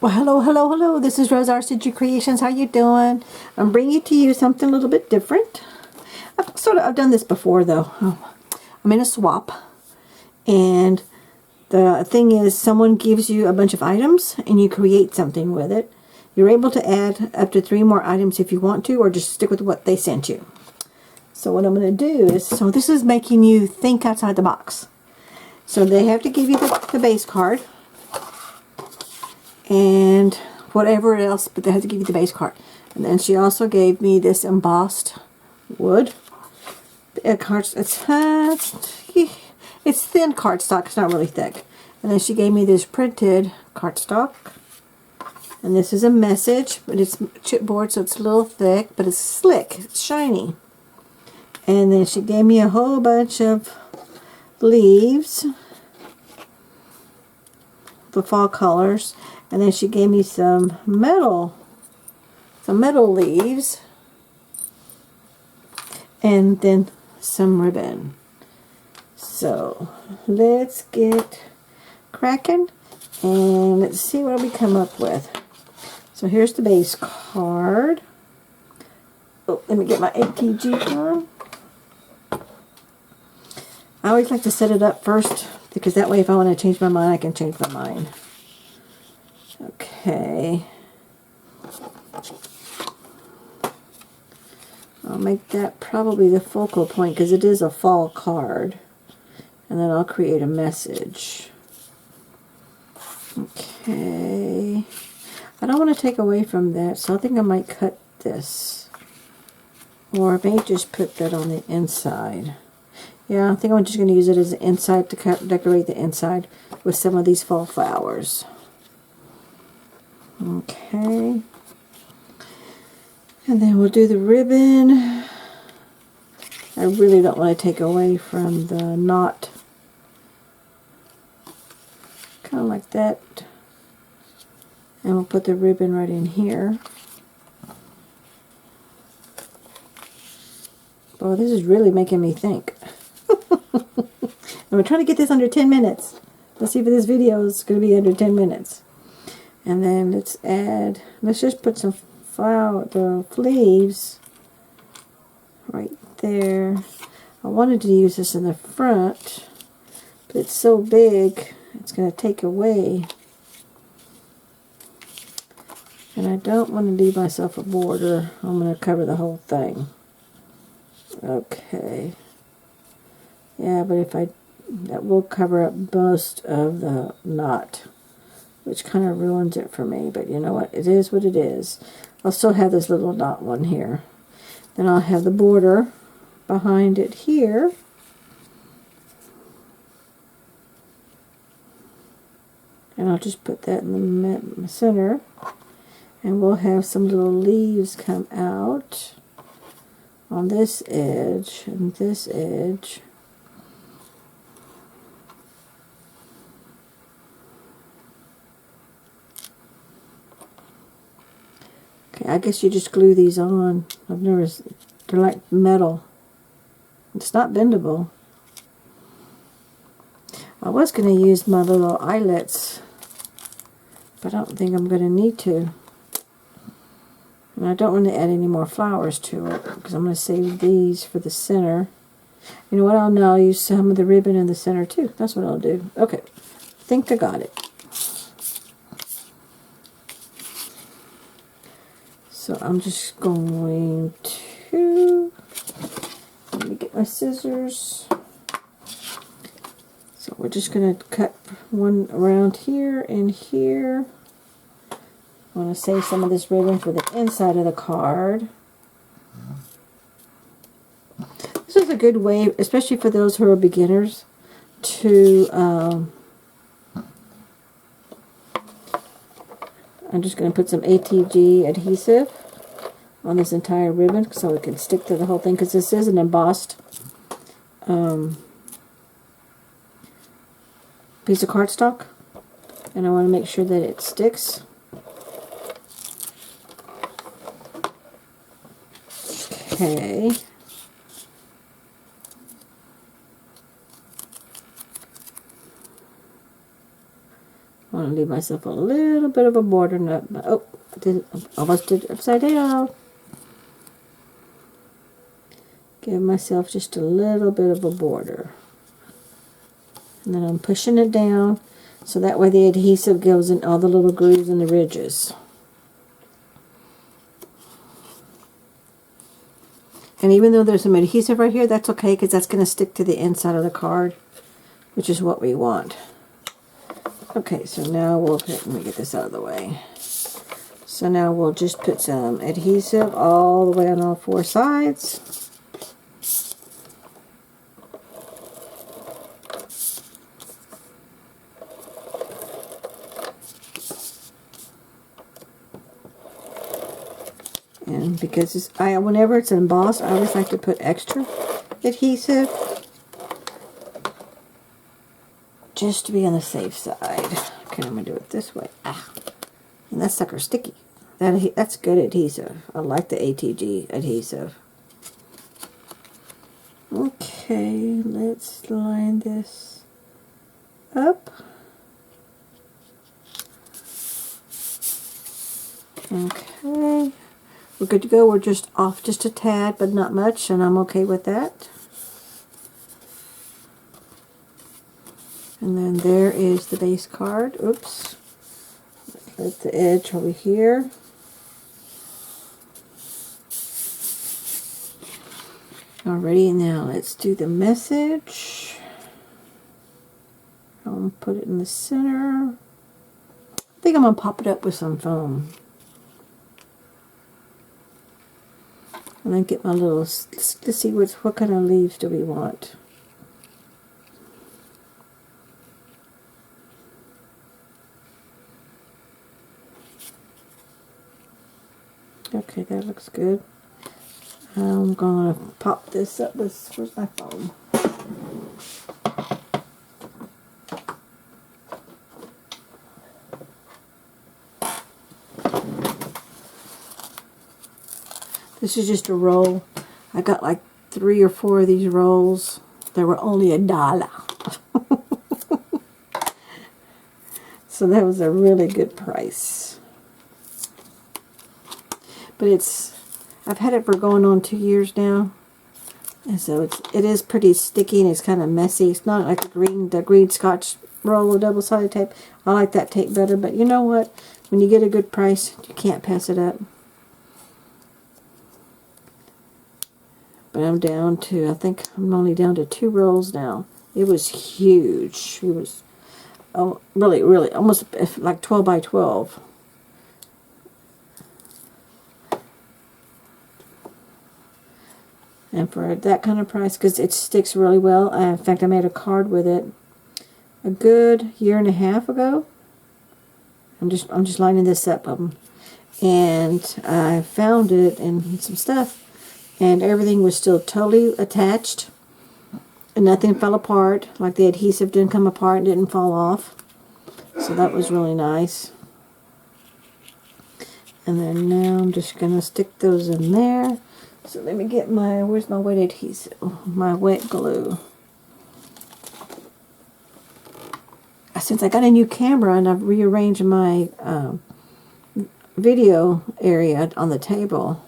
Well, hello, hello, hello. This is Rosa, rcgkreations. How you doing? I'm bringing to you something a little bit different. I've done this before though. I'm in a swap, and the thing is, someone gives you a bunch of items and you create something with it. You're able to add up to 3 more items if you want to, or just stick with what they sent you. So what I'm going to do is, so this is making you think outside the box. So they have to give you the base card and whatever else, but they have to give you the base card. And then she also gave me this embossed wood. It's thin cardstock, it's not really thick. And then she gave me this printed cardstock. And this is a message, but it's chipboard, so it's a little thick, but it's slick, it's shiny. And then she gave me a whole bunch of leaves, the fall colors. And then she gave me some metal leaves, and then some ribbon. So let's get cracking and let's see what we come up with. So here's the base card. Oh, let me get my ATG on. I always like to set it up first, because that way if I want to change my mind, I can change my mind. Okay. I'll make that probably the focal point, because it is a fall card. And then I'll create a message. Okay. I don't want to take away from that, so I think I might cut this. Or I may just put that on the inside. Yeah, I think I'm just going to use it as an inside to decorate the inside with some of these fall flowers. Okay. And then we'll do the ribbon. I really don't want to take away from the knot. Kind of like that. And we'll put the ribbon right in here. Oh, this is really making me think. And we're trying to get this under 10 minutes. Let's see if this video is going to be under 10 minutes. And then let's just put some the leaves right there. I wanted to use this in the front, but it's so big, it's going to take away. And I don't want to leave myself a border. I'm going to cover the whole thing. Okay. Yeah, but that will cover up most of the knot, which kind of ruins it for me, but you know what, it is what it is. I'll still have this little dot one here. Then I'll have the border behind it here. And I'll just put that in the center. And we'll have some little leaves come out on this edge and this edge. Okay, I guess you just glue these on. They're like metal. It's not bendable. I was going to use my little eyelets, but I don't think I'm going to need to. And I don't want to add any more flowers to it, because I'm going to save these for the center. You know what, I'll use some of the ribbon in the center too. That's what I'll do. Okay, I think I got it. So I'm just going to, let me get my scissors. So we're just going to cut one around here and here. I want to save some of this ribbon for the inside of the card. This is a good way, especially for those who are beginners, to I'm just going to put some ATG adhesive on this entire ribbon so it can stick to the whole thing, because this is an embossed piece of cardstock, and I want to make sure that it sticks. Okay. I want to leave myself a little bit of a border. Oh, almost did it upside down. Give myself just a little bit of a border. And then I'm pushing it down so that way the adhesive goes in all the little grooves and the ridges. And even though there's some adhesive right here, that's okay because that's going to stick to the inside of the card, which is what we want. Okay, so now let me get this out of the way. So now we'll just put some adhesive all the way on all 4 sides. And because whenever it's embossed, I always like to put extra adhesive just to be on the safe side. Okay, I'm going to do it this way. And that sucker's sticky. That's good adhesive. I like the ATG adhesive. Okay, let's line this up. Okay. We're good to go. We're just off just a tad, but not much, and I'm okay with that. And then there is the base card. Oops. Let the edge over here. Alrighty, now let's do the message. I'll put it in the center. I think I'm going to pop it up with some foam. And then get my little, let's see what kind of leaves do we want. Okay, that looks good. I'm going to pop this up with, where's my foam? This is just a roll. I got like 3 or 4 of these rolls. They were only $1. So that was a really good price. But I've had it for going on 2 years now. And so it is pretty sticky and it's kind of messy. It's not like the green Scotch roll of double-sided tape. I like that tape better, but you know what? When you get a good price, you can't pass it up. But I'm down to, I think I'm only down to 2 rolls now. It was huge. It was really, really, almost like 12 by 12. And for that kind of price, because it sticks really well. In fact, I made a card with it a good 1.5 years ago. I'm just lining this up, and I found it in some stuff, and everything was still totally attached, and nothing fell apart. Like the adhesive didn't come apart, and didn't fall off. So that was really nice. And then now I'm just gonna stick those in there. So let me get where's my wet adhesive? My wet glue. Since I got a new camera and I've rearranged my video area on the table,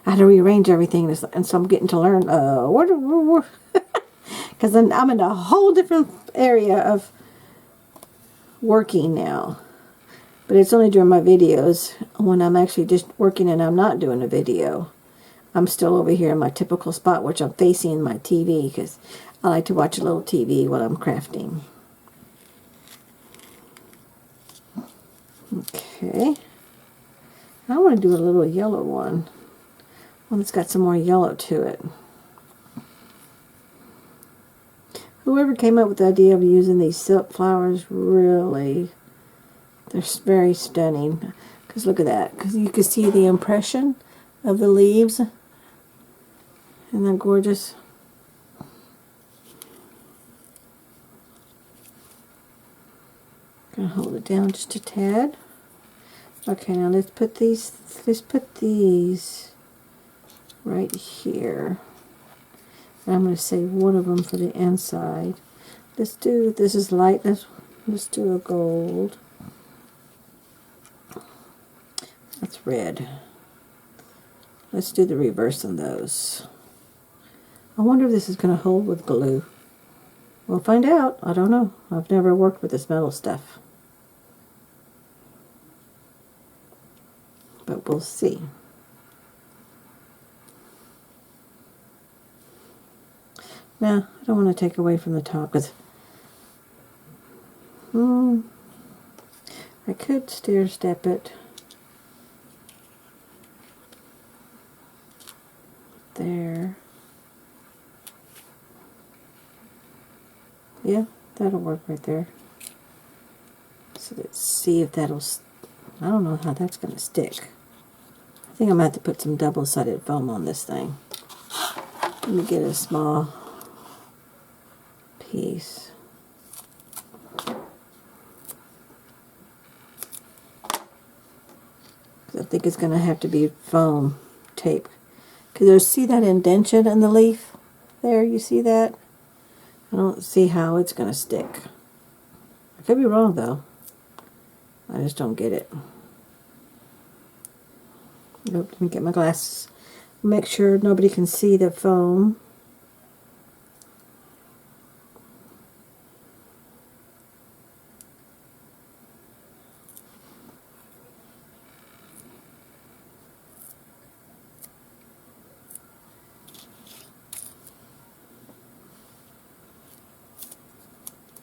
I had to rearrange everything, and so I'm getting to learn because then I'm in a whole different area of working now. But it's only during my videos when I'm actually just working and I'm not doing a video. I'm still over here in my typical spot, which I'm facing my TV, because I like to watch a little TV while I'm crafting. Okay. I want to do a little yellow one that's got some more yellow to it. Whoever came up with the idea of using these silk flowers, really, they're very stunning. Because look at that. Because you can see the impression of the leaves. Isn't that gorgeous? Gonna hold it down just a tad. Okay, now let's put these right here. And I'm going to save one of them for the inside. This is light. Let's do a gold. That's red. Let's do the reverse on those. I wonder if this is going to hold with glue. We'll find out. I don't know. I've never worked with this metal stuff. But we'll see. Now, I don't want to take away from the top because I could stair step it. There. Yeah, that'll work right there. So let's see if that'll, I don't know how that's going to stick. I think I'm going to have to put some double-sided foam on this thing. Let me get a small piece. I think it's going to have to be foam tape. Because see that indentation in the leaf? There, you see that? I don't see how it's going to stick. I could be wrong, though. I just don't get it. Nope, let me get my glasses. Make sure nobody can see the foam.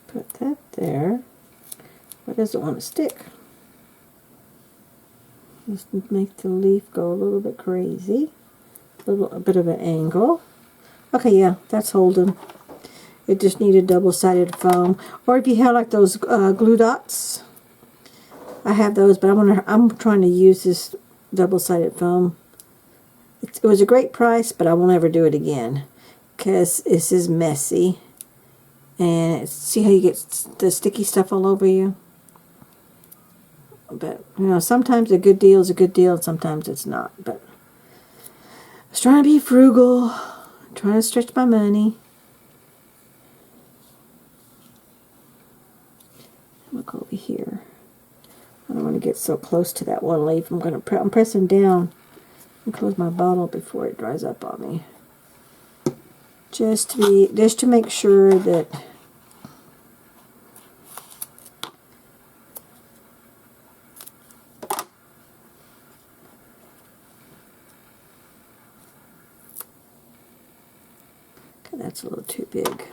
Put that there. Why does it want to stick? Just make the leaf go a little bit crazy. A bit of an angle. Okay, yeah, that's holding. It just needed double-sided foam. Or if you have like those glue dots. I have those, but I'm trying to use this double-sided foam. It was a great price, but I won't ever do it again because this is messy. And see how you get the sticky stuff all over you? But, you know, sometimes a good deal is a good deal, and sometimes it's not. But I was trying to be frugal, trying to stretch my money. Look over here. I don't want to get so close to that one leaf. I'm pressing down and close my bottle before it dries up on me. Just to make sure that that's a little too big.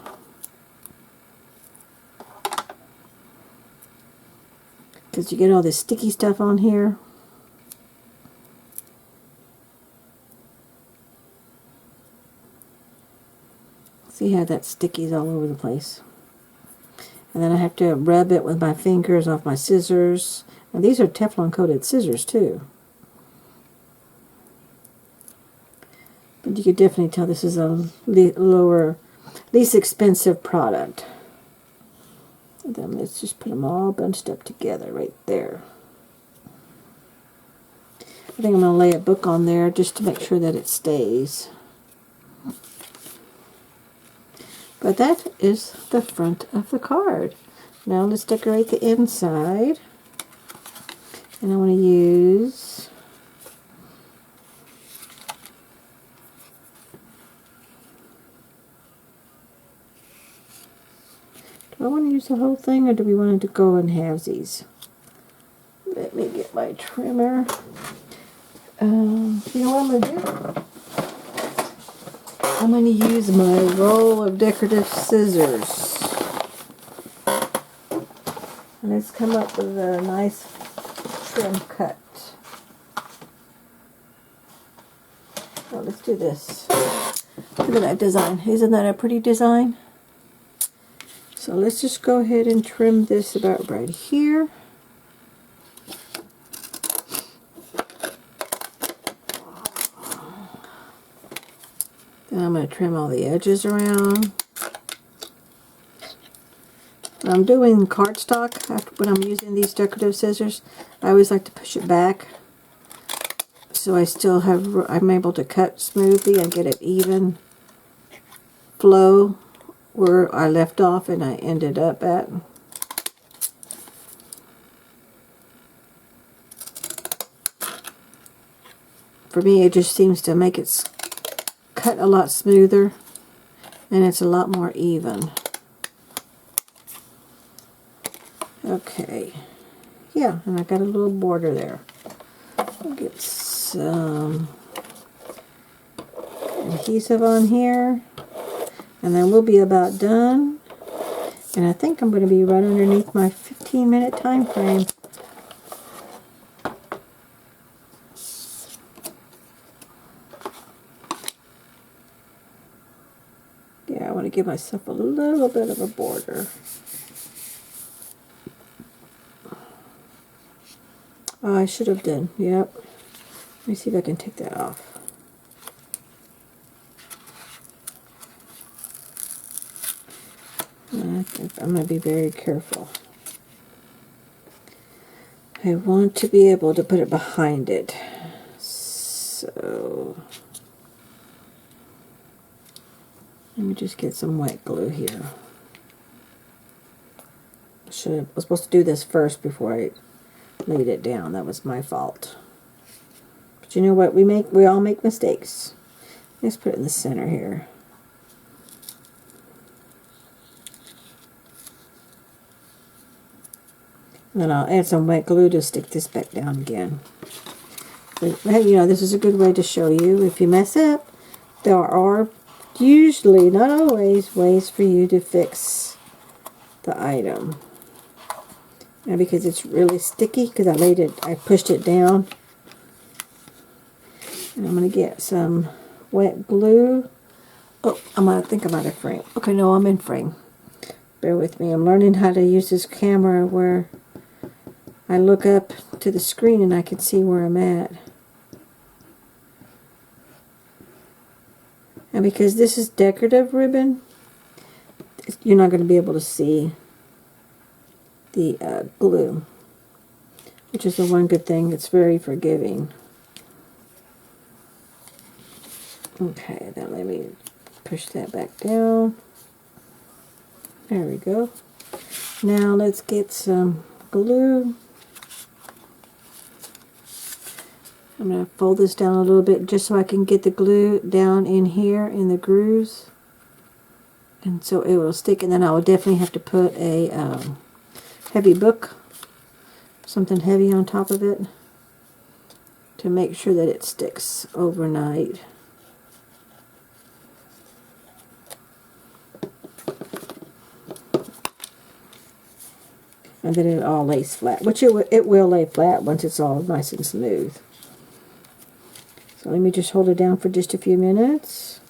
Because you get all this sticky stuff on here. See how that sticky's all over the place. And then I have to rub it with my fingers off my scissors. And these are Teflon coated scissors too. But you could definitely tell this is a least expensive product. And then let's just put them all bunched up together right there. I think I'm going to lay a book on there just to make sure that it stays. But that is the front of the card. Now let's decorate the inside. And I want to use do I want to use the whole thing, or do we want it to go in halvesies? Let me get my trimmer. You know what I'm going to do? I'm going to use my roll of decorative scissors. And let's come up with a nice trim cut. Oh, let's do this. Look at that design. Isn't that a pretty design? So let's just go ahead and trim this about right here. Then I'm going to trim all the edges around. When I'm doing cardstock, when I'm using these decorative scissors, I always like to push it back so I'm able to cut smoothly and get an even flow where I left off and I ended up at. For me, it just seems to make it cut a lot smoother, and it's a lot more even. Okay. Yeah, and I got a little border there. I'll get some adhesive on here, and then we'll be about done. And I think I'm going to be right underneath my 15-minute time frame. Yeah, I want to give myself a little bit of a border. Oh, I should have done. Yep. Let me see if I can take that off. I'm going to be very careful. I want to be able to put it behind it. So let me just get some white glue here. I was supposed to do this first before I laid it down. That was my fault. But you know what? We all make mistakes. Let's put it in the center here. And then I'll add some white glue to stick this back down again. But, you know, this is a good way to show you. If you mess up, there are usually, not always, ways for you to fix the item. Now, because it's really sticky, because I pushed it down. And I'm going to get some wet glue. Oh, I think I'm out of frame. Okay, no, I'm in frame. Bear with me. I'm learning how to use this camera where I look up to the screen and I can see where I'm at. And because this is decorative ribbon, you're not going to be able to see the glue, which is the one good thing. It's very forgiving. Okay, then let me push that back down. There we go. Now let's get some glue. I'm going to fold this down a little bit just so I can get the glue down in here in the grooves. And so it will stick, and then I will definitely have to put a heavy book, something heavy on top of it to make sure that it sticks overnight. And then it all lays flat, which it will lay flat once it's all nice and smooth. So let me just hold it down for just a few minutes.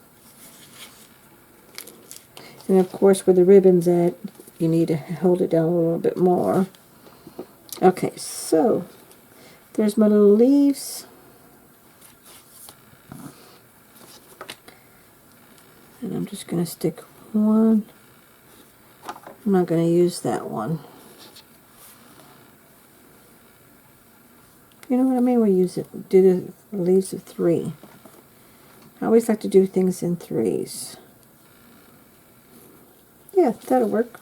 And of course, where the ribbon's at, you need to hold it down a little bit more. Okay, so there's my little leaves. And I'm just going to stick one. I'm not going to use that one. You know what I mean? We do the leaves of 3. I always like to do things in 3s. Yeah, that'll work.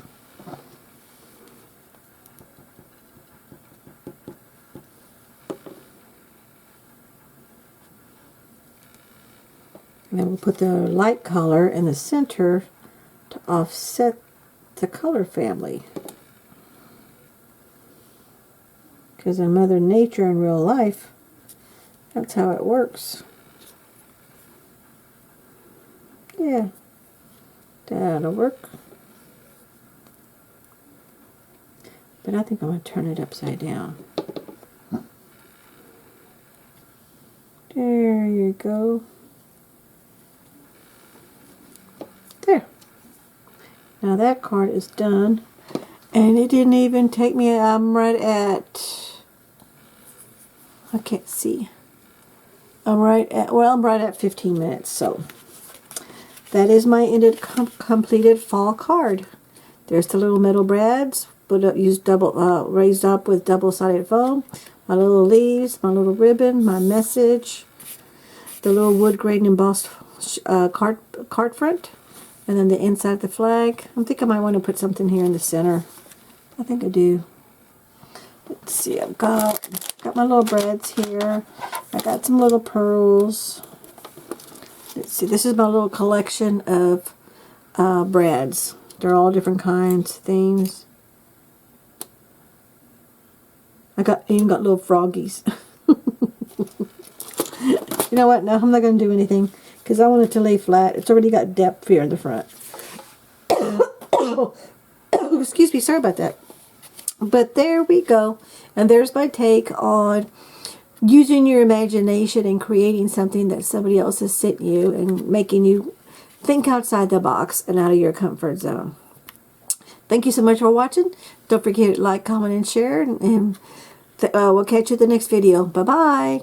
And then we'll put the light color in the center to offset the color family. Because in Mother Nature in real life, that's how it works. Yeah, that'll work. But I think I'm going to turn it upside down. There you go. There. Now that card is done. And it didn't even take me, I'm right at, I can't see. I'm right at 15 minutes. So that is my completed fall card. There's the little metal brads, used raised up with double-sided foam. My little leaves, my little ribbon, my message, the little wood grain embossed card front, and then the inside of the flag. I think I might want to put something here in the center. I think I do. Let's see, I've got my little brads here. I got some little pearls. Let's see, this is my little collection of brads. They're all different kinds, themes. I even got little froggies. You know what? No, I'm not going to do anything because I want it to lay flat. It's already got depth here in the front. Excuse me, sorry about that. But there we go. And there's my take on using your imagination and creating something that somebody else has sent you and making you think outside the box and out of your comfort zone. Thank you so much for watching. Don't forget to like, comment, and share. And we'll catch you in the next video. Bye-bye.